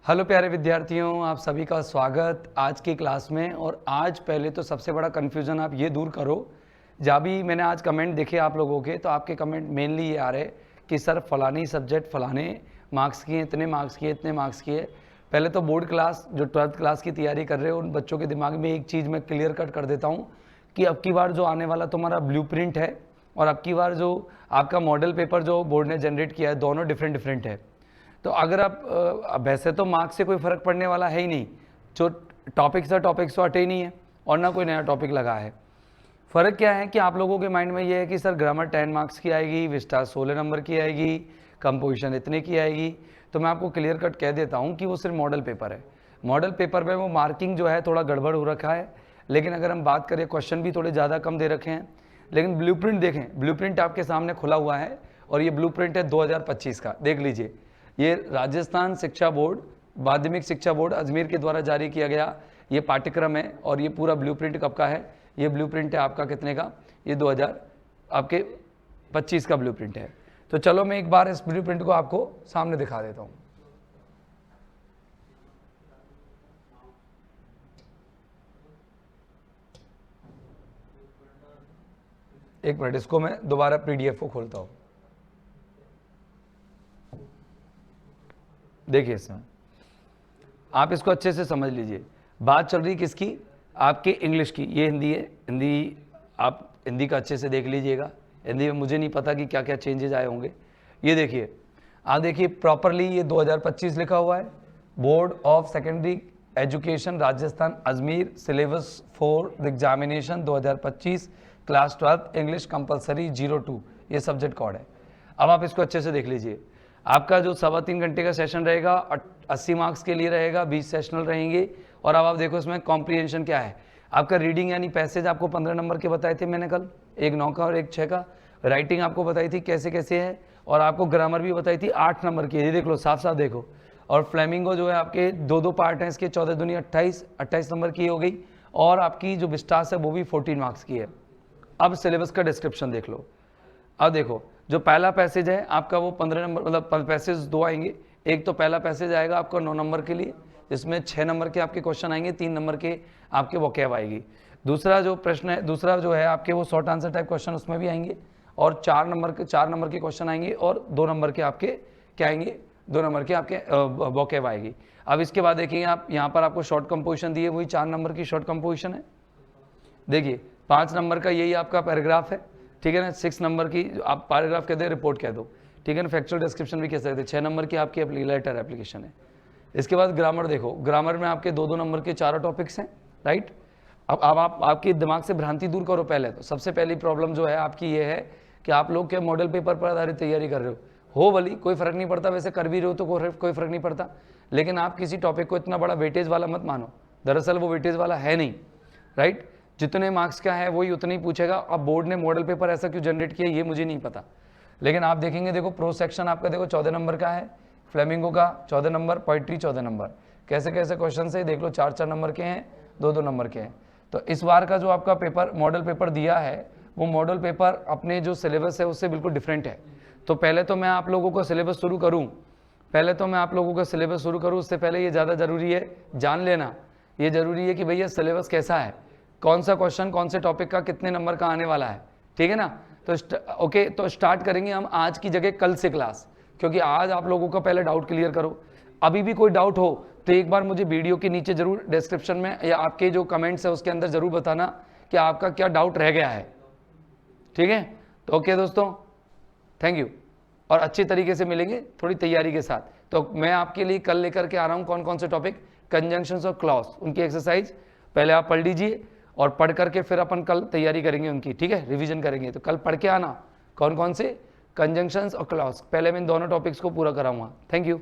Hello प्यारे विद्यार्थियों, आप सभी का स्वागत आज की क्लास में। और आज पहले तो सबसे बड़ा कन्फ्यूज़न आप ये दूर करो, जहाँ भी मैंने आज कमेंट देखे आप लोगों के, तो आपके कमेंट मेनली ये आ रहे कि सर फलानी सब्जेक्ट फलाने मार्क्स किए, इतने मार्क्स किए, इतने मार्क्स किए। पहले तो बोर्ड क्लास जो 12th क्लास की तैयारी कर रहे हो उन बच्चों के दिमाग में एक चीज़ मैं क्लियर कट कर देता हूँ कि अब की बार जो आने वाला तुम्हारा ब्लूप्रिंट है और अब की बार जो आपका मॉडल पेपर जो बोर्ड ने जनरेट किया है, दोनों डिफरेंट है। तो अगर आप वैसे तो मार्क्स से कोई फ़र्क पड़ने वाला है ही नहीं, जो टॉपिक्स तो हटे ही नहीं है और ना कोई नया टॉपिक लगा है। फ़र्क क्या है कि आप लोगों के माइंड में ये है कि सर ग्रामर 10 मार्क्स की आएगी, विस्टार 16 नंबर की आएगी, कंपोजिशन इतने की आएगी। तो मैं आपको क्लियर कट कह देता हूँ कि वो सिर्फ मॉडल पेपर है। मॉडल पेपर में वो मार्किंग जो है थोड़ा गड़बड़ हो रखा है, लेकिन अगर हम बात करें क्वेश्चन भी थोड़े ज़्यादा कम दे रखे हैं। लेकिन ब्लूप्रिंट देखें, ब्लूप्रिंट आपके सामने खुला हुआ है और ये ब्लूप्रिंट है 2025 का, देख लीजिए। ये राजस्थान शिक्षा बोर्ड, माध्यमिक शिक्षा बोर्ड अजमेर के द्वारा जारी किया गया ये पाठ्यक्रम है। और ये पूरा ब्लूप्रिंट कब का है? ये ब्लूप्रिंट है आपका कितने का? ये 2025 का ब्लूप्रिंट है। तो चलो मैं एक बार इस ब्लूप्रिंट को आपको सामने दिखा देता हूँ। एक मिनट, इसको मैं दोबारा पीडीएफ को खोलता हूँ। देखिए इसमें आप इसको अच्छे से समझ लीजिए। बात चल रही किसकी? आपके इंग्लिश की। ये हिंदी है, हिंदी आप हिंदी का अच्छे से देख लीजिएगा। हिंदी में मुझे नहीं पता कि क्या क्या चेंजेस आए होंगे। ये देखिए, आप देखिए प्रॉपरली ये 2025 लिखा हुआ है। Board of secondary education Rajasthan Ajmer, syllabus for the examination 2025, class 12 English compulsory 02, ये सब्जेक्ट कोड है। अब आप इसको अच्छे से देख लीजिए। आपका जो 3.25 घंटे का सेशन रहेगा 80 मार्क्स के लिए रहेगा, 20 सेशनल रहेंगे। और अब आप देखो इसमें कॉम्प्रीहेंशन क्या है। आपका रीडिंग यानी पैसेज आपको 15 नंबर के बताए थे मैंने कल, एक 9 का और एक 6 का। राइटिंग आपको बताई थी कैसे कैसे है, और आपको ग्रामर भी बताई थी 8 नंबर की। ये देख लो, साफ साफ देखो। और फ्लेमिंगो जो है आपके दो पार्ट हैं इसके, 14 दूनी 28 नंबर की हो गई। और आपकी जो विस्टास है वो भी 14 मार्क्स की है। अब सिलेबस का डिस्क्रिप्शन देख लो। अब देखो, जो पहला पैसेज है आपका वो 15 नंबर, मतलब पैसेज 2 आएंगे। एक तो पहला पैसेज आएगा आपका 9 नंबर के लिए, जिसमें 6 नंबर के आपके क्वेश्चन आएंगे, 3 नंबर के आपके वोकैब आएगी। दूसरा जो प्रश्न है, दूसरा जो है आपके वो शॉर्ट आंसर टाइप क्वेश्चन उसमें भी आएंगे। और 4 नंबर के क्वेश्चन आएंगे, और 2 नंबर के आपके क्या आएंगे? 2 नंबर के आपके वोकैब आएगी। अब इसके बाद देखिए आप यहाँ पर आपको शॉर्ट कंपोजिशन दी है, वही 4 नंबर की शॉर्ट कंपोजिशन है। देखिए 5 नंबर का यही आपका पैराग्राफ है, ठीक है ना। 6 नंबर की आप पैराग्राफ कह दे, रिपोर्ट कह दो, ठीक है ना। फैक्चुअल डिस्क्रिप्शन भी कह सकते हैं। 6 नंबर की आपकी लेटर एप्लीकेशन है। इसके बाद ग्रामर देखो, ग्रामर में आपके 2-2 नंबर के 4 टॉपिक्स हैं, राइट। अब आप आपके दिमाग से भ्रांति दूर करो। पहले तो सबसे पहली प्रॉब्लम जो है आपकी ये है कि आप लोग के मॉडल पेपर पर आधारित तैयारी कर रहे हो भली, कोई फर्क नहीं पड़ता, वैसे कर भी रहे हो तो कोई फर्क नहीं पड़ता। लेकिन आप किसी टॉपिक को इतना बड़ा वेटेज वाला मत मानो, दरअसल वो वेटेज वाला है नहीं, राइट। जितने मार्क्स का है वही उतने ही पूछेगा। अब बोर्ड ने मॉडल पेपर ऐसा क्यों जनरेट किया ये मुझे नहीं पता, लेकिन आप देखेंगे, देखो प्रो सेक्शन आपका देखो 14 नंबर का है, फ्लेमिंगो का 14 नंबर, पोइट्री 14 नंबर। कैसे कैसे क्वेश्चन से देख लो, 4-4 नंबर के हैं, 2-2 नंबर के हैं। तो इस बार का जो आपका पेपर मॉडल पेपर दिया है, वो मॉडल पेपर अपने जो सिलेबस है उससे बिल्कुल डिफरेंट है। तो पहले तो मैं आप लोगों को सिलेबस शुरू करूँ, उससे पहले ये ज़्यादा ज़रूरी है जान लेना, ये ज़रूरी है कि भैया सिलेबस कैसा है, कौन सा क्वेश्चन कौन से टॉपिक का कितने नंबर का आने वाला है, ठीक है ना। तो ओके, तो स्टार्ट करेंगे हम आज की जगह कल से क्लास, क्योंकि आज आप लोगों का पहले डाउट क्लियर करो। अभी भी कोई डाउट हो तो एक बार मुझे वीडियो के नीचे जरूर डिस्क्रिप्शन में या आपके जो कमेंट्स है उसके अंदर जरूर बताना कि आपका क्या डाउट रह गया है, ठीक है। तो ओके दोस्तों, थैंक यू। और अच्छी तरीके से मिलेंगे थोड़ी तैयारी के साथ। तो मैं आपके लिए कल लेकर के आ रहा हूँ कौन कौन से टॉपिक, कंजंक्शंस और क्लॉज, उनकी एक्सरसाइज पहले आप पढ़ लीजिए और पढ़ करके फिर अपन कल तैयारी करेंगे उनकी, ठीक है, रिवीजन करेंगे। तो कल पढ़ के आना कौन कौन से कंजंक्शंस और क्लॉज, पहले मैं इन दोनों टॉपिक्स को पूरा कराऊंगा। Thank you.